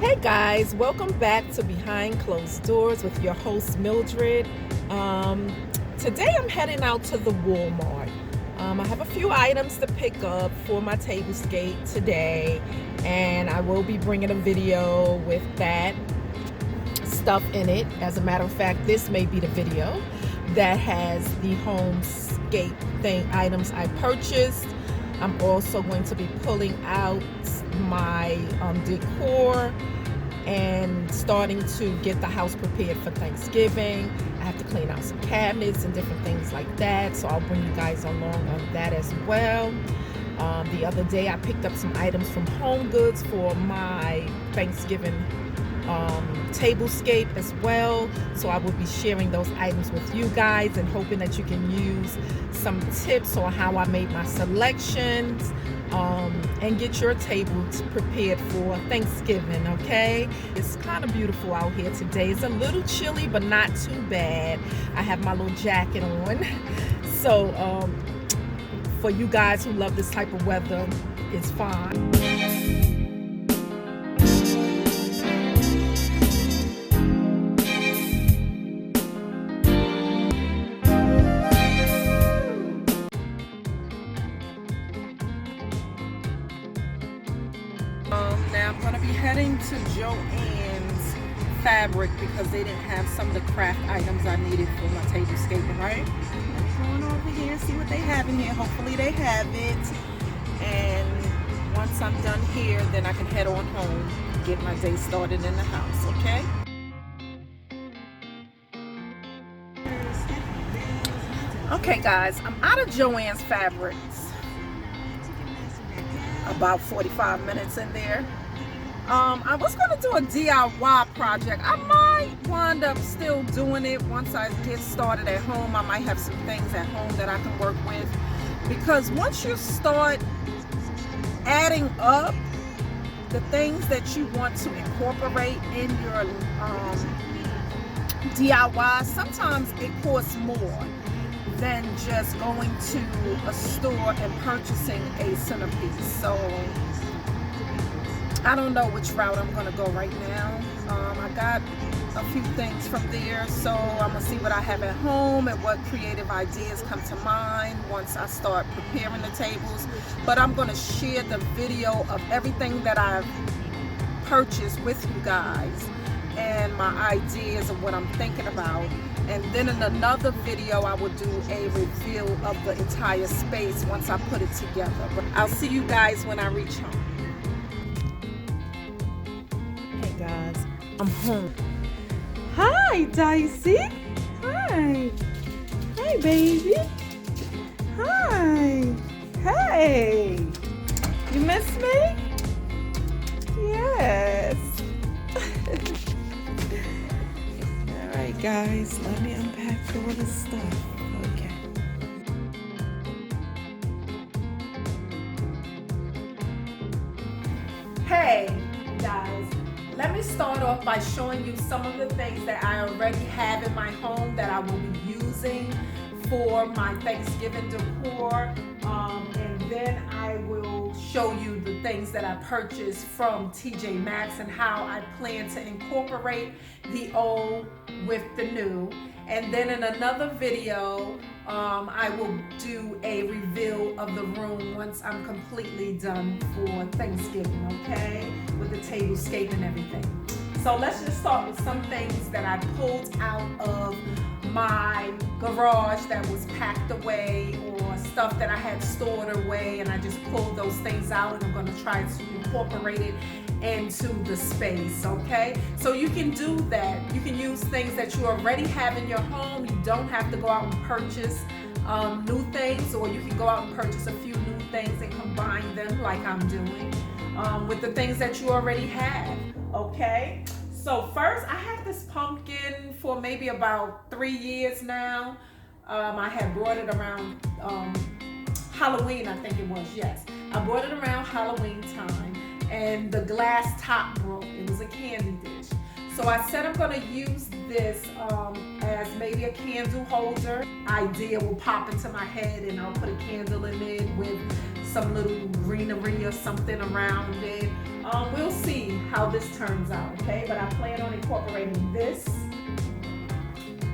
Hey guys, welcome back to Behind Closed Doors with your host Mildred. Today I'm heading out to the Walmart. I have a few items to pick up for my Tablescape today, and I will be bringing a video with that stuff in it. As a matter of fact, this may be the video that has the HomeGoods items I purchased. I'm also going to be pulling out my decor and starting to get the house prepared for Thanksgiving. I have to clean out some cabinets and different things like that, so I'll bring you guys along on that as well. The other day I picked up some items from HomeGoods for my Thanksgiving Tablescape as well, so I will be sharing those items with you guys and hoping that you can use some tips on how I made my selections and get your table prepared for Thanksgiving. Okay, it's kind of beautiful out here today. It's a little chilly but not too bad. I have my little jacket on so for you guys who love this type of weather, it's fine. Now I'm going to be heading to Joann's Fabric because they didn't have some of the craft items I needed for my tablescape, right? I'm going over here and see what they have in here. Hopefully they have it. And once I'm done here, then I can head on home, get my day started in the house, okay? Okay guys, I'm out of Joann's Fabrics. About 45 minutes in there. I was going to do a DIY project. I might wind up still doing it once I get started at home. I might have some things at home that I can work with, because once you start adding up the things that you want to incorporate in your DIY, sometimes it costs more than just going to a store and purchasing a centerpiece. So I don't know which route I'm going to go right now. I got a few things from there, so I'm going to see what I have at home and what creative ideas come to mind once I start preparing the tables. But I'm going to share the video of everything that I've purchased with you guys and my ideas of what I'm thinking about. And then in another video, I will do a review of the entire space once I put it together. But I'll see you guys when I reach home. Hey guys, I'm home. Hi, Dicey. Hi. Hey, baby. Hi. Hey. You miss me? Yes. Alright guys, let me unpack all this stuff. Okay. Hey guys, let me start off by showing you some of the things that I already have in my home that I will be using for my Thanksgiving decor, and then I will show you the things that I purchased from TJ Maxx and how I plan to incorporate the old with the new. And then in another video, I will do a review of the room once I'm completely done for Thanksgiving, okay? With the tablescape and everything. So let's just start with some things that I pulled out of my garage that was packed away, or stuff that I had stored away, and I just pulled those things out, and I'm going to try to incorporate it into the space, okay? So you can do that. You can use things that you already have in your home. You don't have to go out and purchase new things, or you can go out and purchase a few new things and combine them like I'm doing with the things that you already have, okay? So first, I had this pumpkin for maybe about 3 years now. I had brought it around Halloween, I think it was, yes. I brought it around Halloween time, and the glass top broke. It was a candy dish. So I said I'm gonna use this as maybe a candle holder. Idea will pop into my head, and I'll put a candle in it with some little greenery or something around it. We'll see how this turns out, okay? But I plan on incorporating this.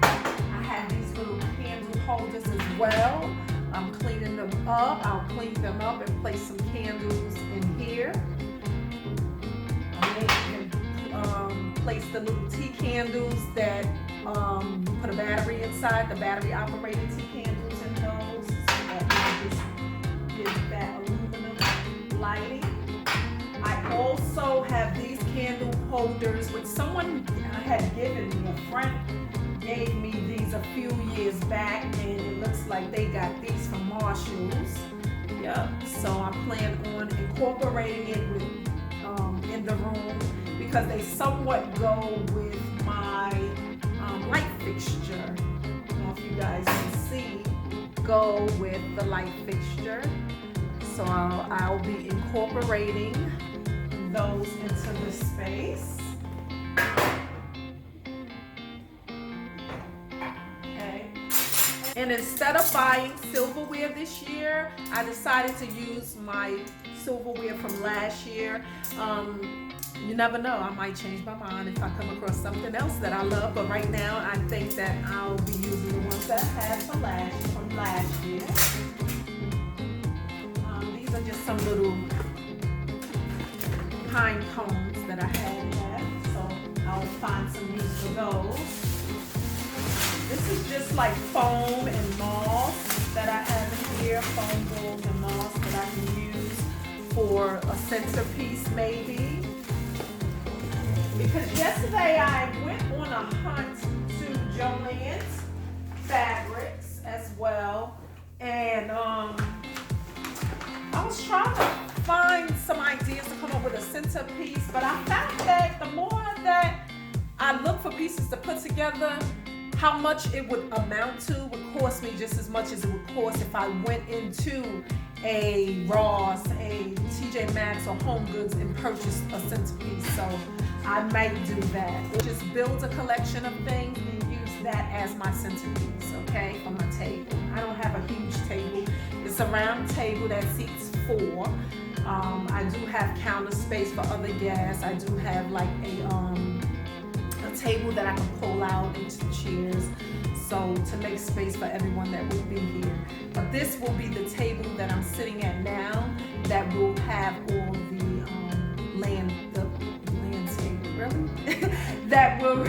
I have these little candle holders as well. I'm cleaning them up. I'll clean them up and place some candles in here. I can place the little tea candles that put a battery inside, the battery operated tea candles in those, so that just gives that aluminum lighting. I also have these candle holders, which someone had given me, a friend gave me these a few years back, and it looks like they got these from Marshall's. Yep. So I plan on incorporating it with in the room because they somewhat go with my light fixture. I don't know if you guys can see, go with the light fixture. So I'll be incorporating those into the space. And instead of buying silverware this year, I decided to use my silverware from last year. You never know, I might change my mind if I come across something else that I love, but right now I think that I'll be using the ones that I had from last year. These are just some little pine cones that I had left, so I'll find some use for those. This is just like foam and moss that I have in here, foam balls and moss that I can use for a centerpiece maybe. Because yesterday I went on a hunt to Joann's Fabrics as well, and I was trying to find some ideas to come up with a centerpiece, but I found that the more that I look for pieces to put together, how much it would amount to would cost me just as much as it would cost if I went into a Ross, a TJ Maxx, or HomeGoods and purchased a centerpiece. So I might do that. Just build a collection of things and use that as my centerpiece, okay, on my table. I don't have a huge table. It's a round table that seats 4. I do have counter space for other guests. I do have like a table that I can pull out into chairs, so to make space for everyone that will be here. But this will be the table that I'm sitting at now that will have all the landscape, really? That will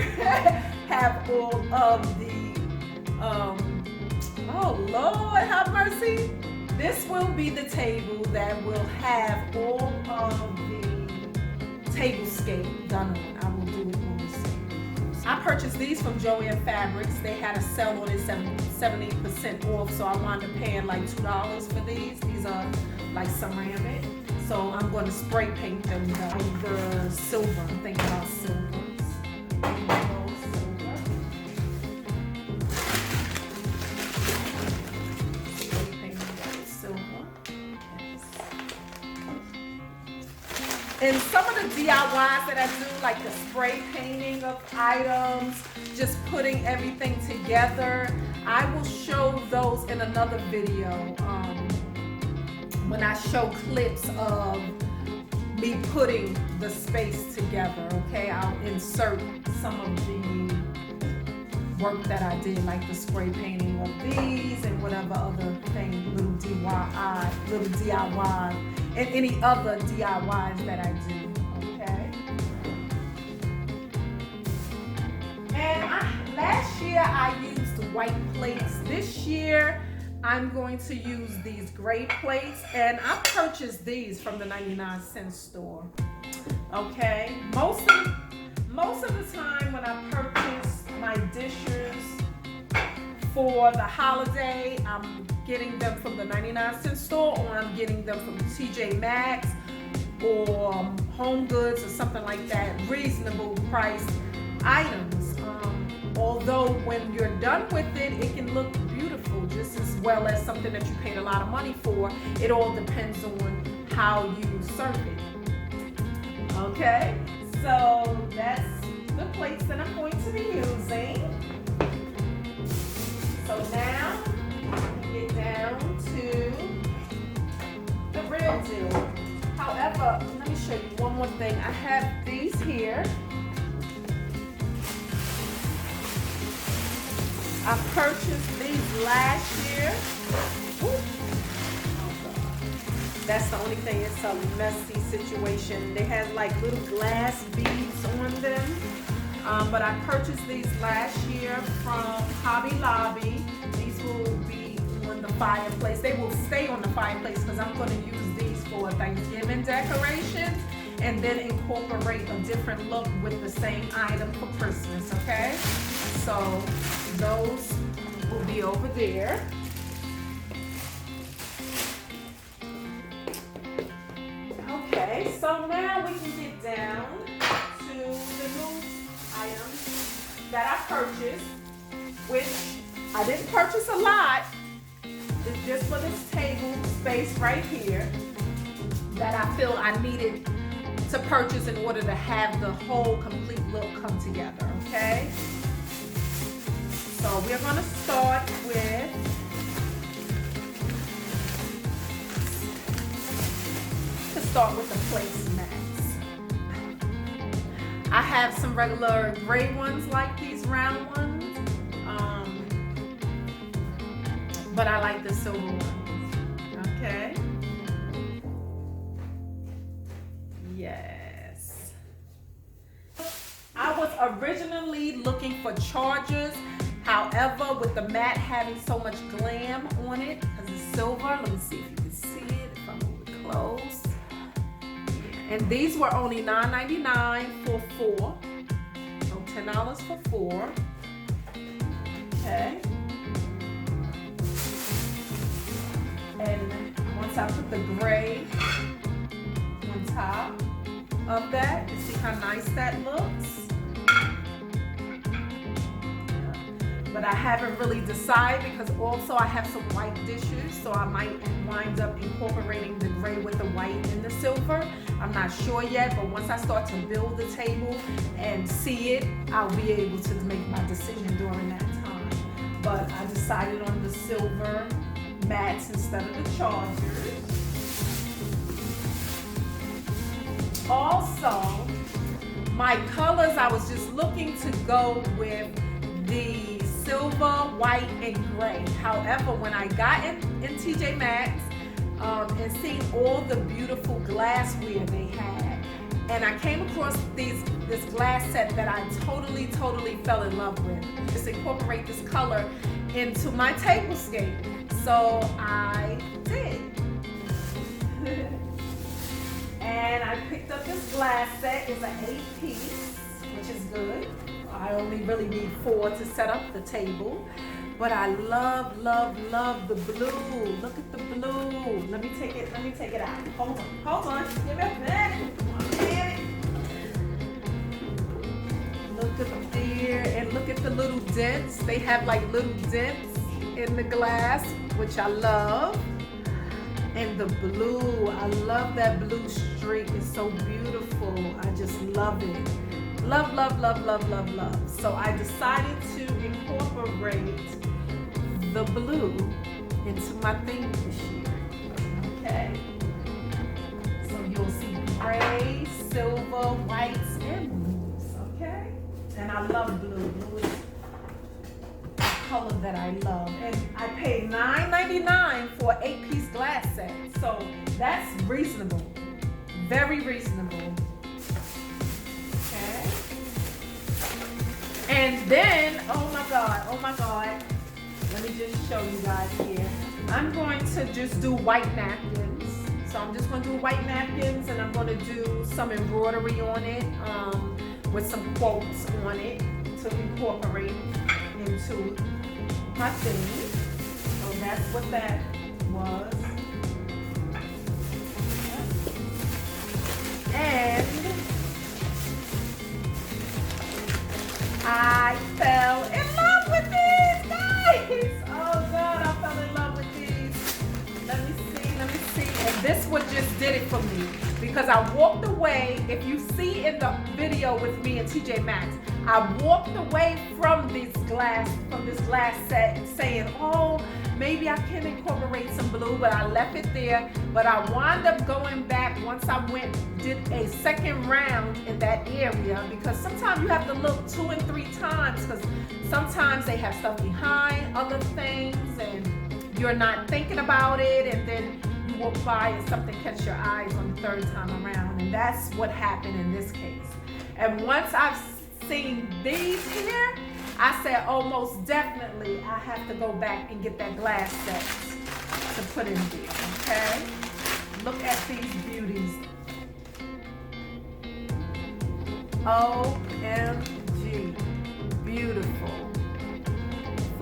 have all of the, oh Lord have mercy. This will be the table that will have all of the tablescape done on. I will do it on this table. I purchased these from Joann Fabrics. They had a sale on it 70% off, so I wound up paying like $2 for these. These are like ceramic, so I'm going to spray paint them either silver. I'm thinking about silvers. Spray paint them silver. And some of the DIYs that I do, like the spray painting of items, just putting everything together, I will show those in another video when I show clips of me putting the space together, okay? I'll insert some of the work that I did, like the spray painting of these and whatever other thing, little DIY, and any other DIYs that I do, okay? And last year I used white plates. This year I'm going to use these gray plates, and I purchased these from the 99-cent store, okay? Most of the time when I purchase my dishes for the holiday, I'm getting them from the 99-cent store, or I'm getting them from TJ Maxx or HomeGoods or something like that, reasonable priced items. Although when you're done with it, it can look beautiful just as well as something that you paid a lot of money for. It all depends on how you serve it. Okay, so that's the plates that I'm going to be using. So now we get down to the real deal. However, let me show you one more thing. I have these here. I purchased these last year. Ooh. That's the only thing, it's a messy situation. They have like little glass beads on them. But I purchased these last year from Hobby Lobby. These will be on the fireplace. They will stay on the fireplace because I'm going to use these for Thanksgiving decorations and then incorporate a different look with the same item for Christmas, okay? So those will be over there. Okay, so now we can get down to the new items that I purchased, which I didn't purchase a lot. It's just for this table space right here that I feel I needed to purchase in order to have the whole complete look come together, okay? So we're gonna start with the placemats. I have some regular gray ones like these round ones, but I like the silver ones, okay? Yes. I was originally looking for chargers. However, with the mat having so much glam on it, because it's silver, let me see if you can see it, if I move it close. And these were only $9.99 for 4. So $10 for 4. Okay. And once I put the gray on top of that, you see how nice that looks? But I haven't really decided because also I have some white dishes, so I might wind up incorporating the gray with the white and the silver. I'm not sure yet, but once I start to build the table and see it, I'll be able to make my decision during that time. But I decided on the silver mats instead of the chargers. Also, my colors, I was just looking to go with the silver, white, and gray. However, when I got in TJ Maxx and seen all the beautiful glassware they had, and I came across this glass set that I totally fell in love with. Just incorporate this color into my tablescape. So I did. And I picked up this glass set. It's an 8-piece, which is good. I only really need 4 to set up the table. But I love the blue. Look at the blue. Let me take it out. Hold on. Give me a minute. Look up there and look at the little dents. They have like little dents in the glass, which I love. And the blue, I love that blue streak. It's so beautiful. I just love it. Love. So I decided to incorporate the blue into my theme this year. Okay. So you'll see gray, silver, whites, and blues. Okay. And I love blue. Blue is a color that I love. And I paid $9.99 for an 8-piece glass set. So that's reasonable. Very reasonable. And then, oh my God, let me just show you guys here. I'm going to just do white napkins. So I'm just going to do white napkins and I'm going to do some embroidery on it with some quotes on it to incorporate into my thing. So that's what that was. And I fell in love with these, guys! Oh God, I fell in love with these. Let me see. And this one just did it for me because I walked away. If you see in the video with me and TJ Maxx, I walked away from this glass set saying, oh, maybe I can incorporate some blue, but I left it there. But I wound up going back once I did a second round in that area, because sometimes you have to look 2 and 3 times, because sometimes they have stuff behind other things and you're not thinking about it, and then you walk by and something catches your eyes on the 3rd time around, and that's what happened in this case. And once I've seen these here, I said, oh, most definitely I have to go back and get that glass set to put in there, okay? Look at these beauties. OMG, beautiful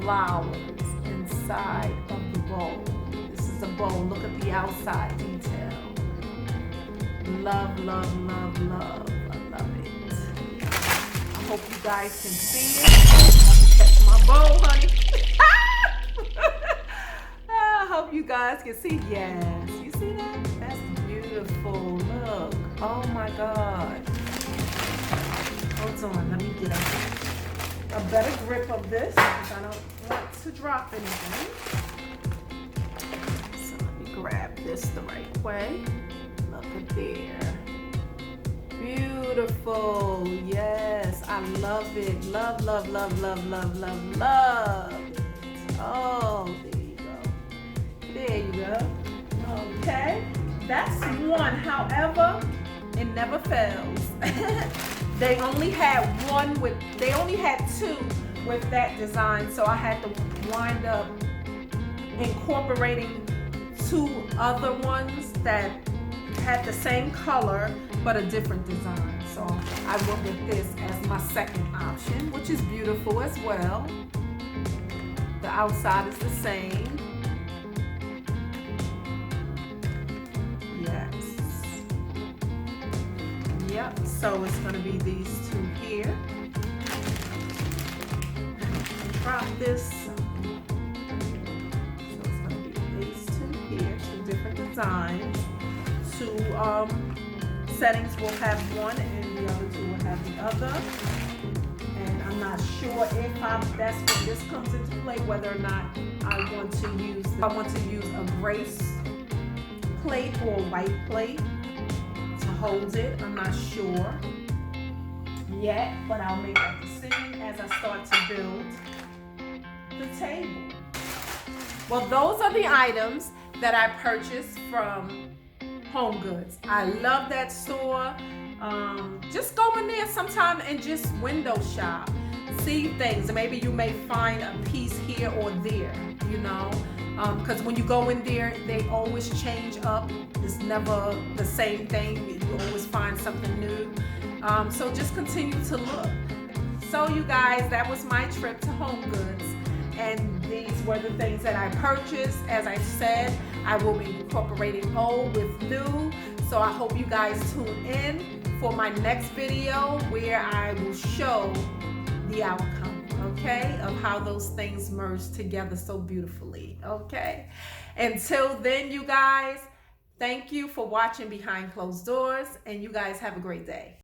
flowers inside of the bowl. This is a bowl. Look at the outside detail. Love, love, love, love. I love it. I hope you guys can see it. Catch my bowl, honey. I hope you guys can see. Yes, you see that? That's beautiful. Look. Oh my God. Hold on, let me get a better grip of this, because I don't want to drop anything. So let me grab this the right way. Look at there. Beautiful. Yes, I love it. Love, love, love, love, love, love, love. Oh, there you go. There you go. Okay. That's one. However, it never fails. They only had two with that design, so I had to wind up incorporating 2 other ones that had the same color but a different design. So I went with this as my second option, which is beautiful as well. The outside is the same. Yes. Yep, so it's going to be these 2 here. Drop this. So it's going to be these 2 here, 2 different designs. 2 settings will have one and the other 2 will have the other. And I'm not sure if that's where this comes into play, whether or not I want to use a gray plate or a white plate to hold it. I'm not sure yet, but I'll make that decision as I start to build the table. Well, those are the items that I purchased from HomeGoods. I love that store. Just go in there sometime and just window shop. See things. Maybe you may find a piece here or there, you know. Because when you go in there, they always change up. It's never the same thing. You always find something new. So just continue to look. So you guys, that was my trip to HomeGoods. And these were the things that I purchased. As I said, I will be incorporating old with new. So I hope you guys tune in for my next video where I will show the outcome, okay, of how those things merge together so beautifully, okay? Until then, you guys, thank you for watching Behind Closed Doors, and you guys have a great day.